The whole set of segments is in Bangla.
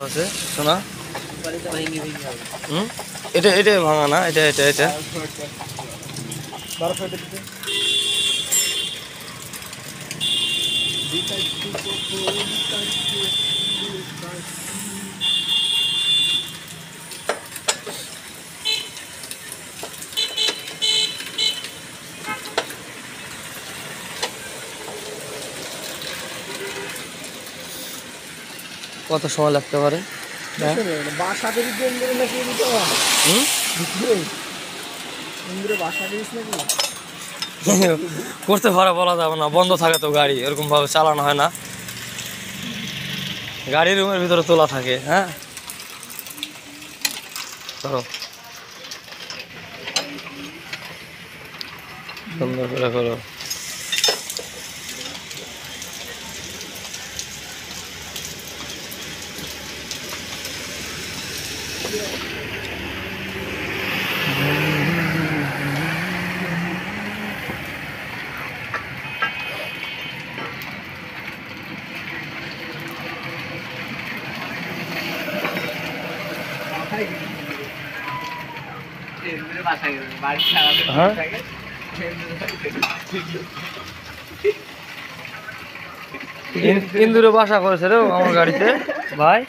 আছে শোনা এটা এটা ভাঙা না এটা এটা এটা কত সময় লাগতে পারে? করতে পারে বলা যাবে না, বন্ধ থাকে তো গাড়ি, এরকম ভাবে চালানো হয় না, গাড়ি রুমের ভিতরে তোলা থাকে। হ্যাঁ ধরো সুন্দর করে করো। ইন্দুরে বাসা করেছে রে আমার গাড়িতে ভাই,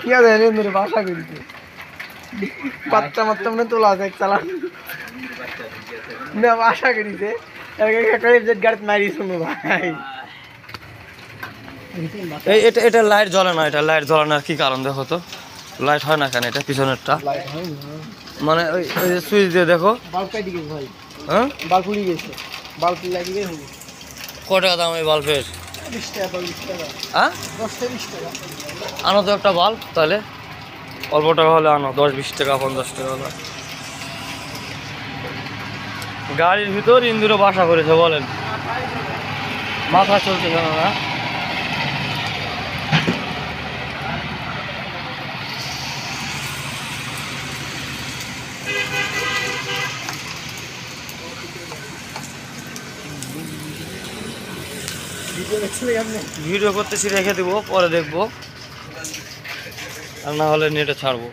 কি আছে ইন্দুরে বাসা করেছে, বাচ্চা মাত্রা মানে তোলা আছে চালান না বাসা করেছে গাড়িতে মারি শুনো ভাই। এটা এটা লাইট জ্বলে না, এটা লাইট জ্বলে না কি কারণ দেখো তো, লাইট হয় না কেন এটা পিছনেরটা, মানে ওই ওই যে সুইচ দিয়ে দেখো বাল্ব কাটি গেছে ভাই। হ্যাঁ বাল্ব উড়ে গেছে, বাল্ব লাগিয়ে হবে। কত টাকা দাম এই বাল্বের? 20 টাকা 20 টাকা। হ্যাঁ 10 থেকে 20 টাকা। আনো তো একটা বাল্ব তাহলে, অল্প টাকা হলে আনো, 10-20 টাকা 50 টাকা হলে। গাড়ির ভিতর ইন্দুরে বাসা করেছে বলেন, মাথা চলছে কেন না? ভিডিও করতেছি, রেখে দেবো, পরে দেখবো, আর না হলে নেটে ছাড়বো।